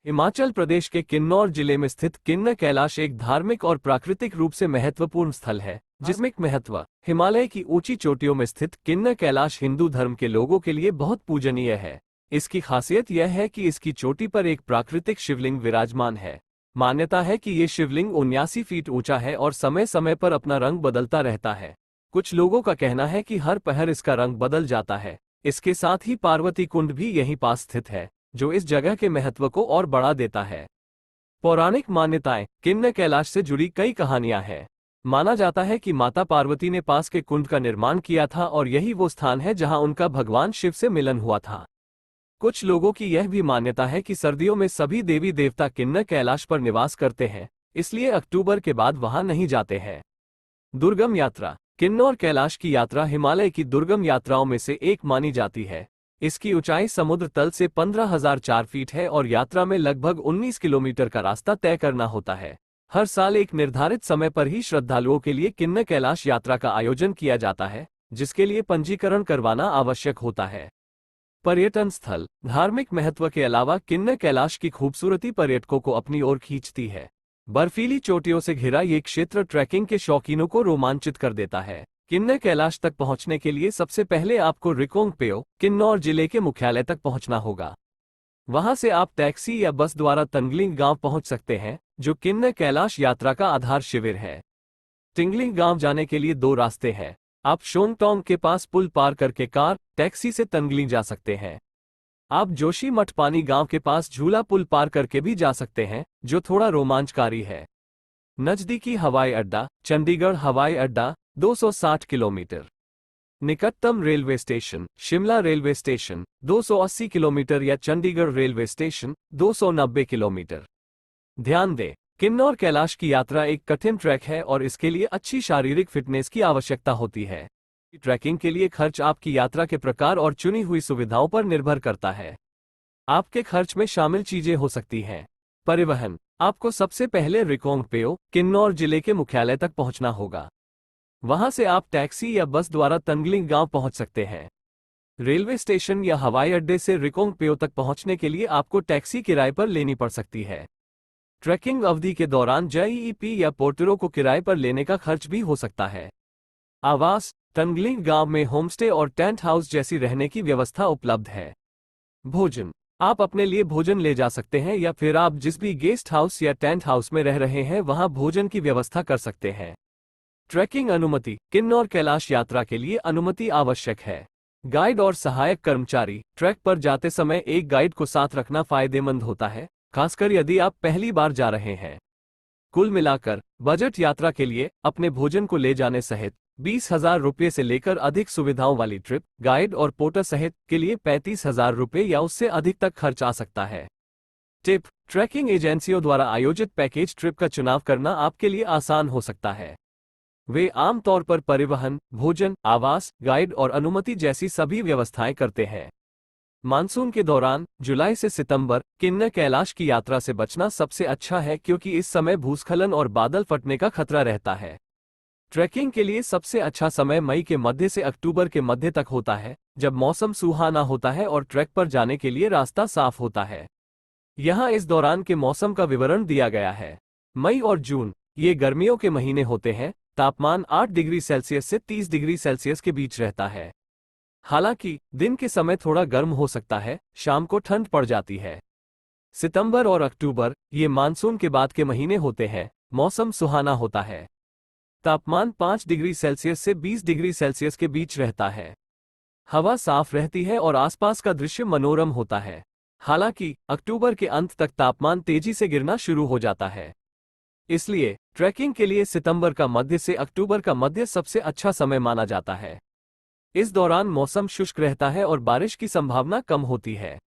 हिमाचल प्रदेश के किन्नौर जिले में स्थित किन्नर कैलाश एक धार्मिक और प्राकृतिक रूप से महत्वपूर्ण स्थल है। जिसमें महत्व हिमालय की ऊंची चोटियों में स्थित किन्नर कैलाश हिंदू धर्म के लोगों के लिए बहुत पूजनीय है। इसकी खासियत यह है कि इसकी चोटी पर एक प्राकृतिक शिवलिंग विराजमान है। मान्यता है कि ये शिवलिंग 79 फीट ऊंचा है और समय समय पर अपना रंग बदलता रहता है। कुछ लोगों का कहना है कि हर पहर इसका रंग बदल जाता है। इसके साथ ही पार्वती कुंड भी यहीं पास स्थित है, जो इस जगह के महत्व को और बढ़ा देता है। पौराणिक मान्यताएं किन्नर कैलाश से जुड़ी कई कहानियां हैं। माना जाता है कि माता पार्वती ने पास के कुंड का निर्माण किया था और यही वो स्थान है जहां उनका भगवान शिव से मिलन हुआ था। कुछ लोगों की यह भी मान्यता है कि सर्दियों में सभी देवी देवता किन्नर कैलाश पर निवास करते हैं, इसलिए अक्टूबर के बाद वहां नहीं जाते हैं। दुर्गम यात्रा किन्नौर कैलाश की यात्रा हिमालय की दुर्गम यात्राओं में से एक मानी जाती है। इसकी ऊंचाई समुद्र तल से 15,004 फीट है और यात्रा में लगभग 19 किलोमीटर का रास्ता तय करना होता है। हर साल एक निर्धारित समय पर ही श्रद्धालुओं के लिए किन्नर कैलाश यात्रा का आयोजन किया जाता है, जिसके लिए पंजीकरण करवाना आवश्यक होता है। पर्यटन स्थल धार्मिक महत्व के अलावा किन्नर कैलाश की खूबसूरती पर्यटकों को अपनी ओर खींचती है। बर्फीली चोटियों से घिरा ये क्षेत्र ट्रैकिंग के शौकीनों को रोमांचित कर देता है। किन्नर कैलाश तक पहुंचने के लिए सबसे पहले आपको रिकोंगपिओ किन्नौर जिले के मुख्यालय तक पहुंचना होगा। वहां से आप टैक्सी या बस द्वारा तंगलिंग गांव पहुंच सकते हैं, जो किन्नर कैलाश यात्रा का आधार शिविर है। टिंगलिंग गांव जाने के लिए दो रास्ते हैं। आप शोंगटोंग के पास पुल पार करके कार टैक्सी से तंगलिंग जा सकते हैं। आप जोशी मठ पानी गांव के पास झूला पुल पार करके भी जा सकते हैं, जो थोड़ा रोमांचकारी है। नजदीकी हवाई अड्डा चंडीगढ़ हवाई अड्डा 260 किलोमीटर। निकटतम railway station Shimla railway station 280 kilometre या चंडीगढ़ रेलवे स्टेशन 290 किलोमीटर। ध्यान दें, किन्नौर कैलाश की यात्रा एक कठिन ट्रैक है और इसके लिए अच्छी शारीरिक फिटनेस की आवश्यकता होती है। ट्रैकिंग के लिए खर्च आपकी यात्रा के प्रकार और चुनी हुई सुविधाओं पर निर्भर करता है। आपके खर्च में शामिल चीजें हो सकती हैं। परिवहन आपको सबसे पहले रिकोंगपिओ किन्नौर जिले के मुख्यालय तक पहुंचना होगा। वहां से आप टैक्सी या बस द्वारा तंगलिंग गांव पहुंच सकते हैं। रेलवे स्टेशन या हवाई अड्डे से रिकोंगपिओ तक पहुंचने के लिए आपको टैक्सी किराए पर लेनी पड़ सकती है। ट्रैकिंग अवधि के दौरान जेईपी या पोर्टरों को किराए पर लेने का खर्च भी हो सकता है। आवास तंगलिंग गांव में होमस्टे और टेंट हाउस जैसी रहने की व्यवस्था उपलब्ध है। भोजन आप अपने लिए भोजन ले जा सकते हैं या फिर आप जिस भी गेस्ट हाउस या टेंट हाउस में रह रहे हैं वहां भोजन की व्यवस्था कर सकते हैं। ट्रैकिंग अनुमति किन्नौर कैलाश यात्रा के लिए अनुमति आवश्यक है। गाइड और सहायक कर्मचारी ट्रैक पर जाते समय एक गाइड को साथ रखना फायदेमंद होता है, खासकर यदि आप पहली बार जा रहे हैं। कुल मिलाकर बजट यात्रा के लिए अपने भोजन को ले जाने सहित 20,000 रुपये से लेकर अधिक सुविधाओं वाली ट्रिप गाइड और पोर्टर सहित के लिए 35,000 रुपये या उससे अधिक तक खर्च आ सकता है। टिप ट्रैकिंग एजेंसियों द्वारा आयोजित पैकेज ट्रिप का चुनाव करना आपके लिए आसान हो सकता है। वे आमतौर पर परिवहन, भोजन, आवास, गाइड और अनुमति जैसी सभी व्यवस्थाएं करते हैं। मानसून के दौरान जुलाई से सितंबर किन्नर कैलाश की यात्रा से बचना सबसे अच्छा है, क्योंकि इस समय भूस्खलन और बादल फटने का खतरा रहता है। ट्रैकिंग के लिए सबसे अच्छा समय मई के मध्य से अक्टूबर के मध्य तक होता है, जब मौसम सुहाना होता है और ट्रैक पर जाने के लिए रास्ता साफ होता है। यहाँ इस दौरान के मौसम का विवरण दिया गया है। मई और जून ये गर्मियों के महीने होते हैं। तापमान 8 डिग्री सेल्सियस से 30 डिग्री सेल्सियस के बीच रहता है। हालांकि दिन के समय थोड़ा गर्म हो सकता है, शाम को ठंड पड़ जाती है। सितंबर और अक्टूबर ये मानसून के बाद के महीने होते हैं, मौसम सुहाना होता है। तापमान 5 डिग्री सेल्सियस से 20 डिग्री सेल्सियस के बीच रहता है। हवा साफ रहती है और आसपास का दृश्य मनोरम होता है। हालांकि अक्टूबर के अंत तक तापमान तेजी से गिरना शुरू हो जाता है। इसलिए ट्रैकिंग के लिए सितंबर का मध्य से अक्टूबर का मध्य सबसे अच्छा समय माना जाता है। इस दौरान मौसम शुष्क रहता है और बारिश की संभावना कम होती है।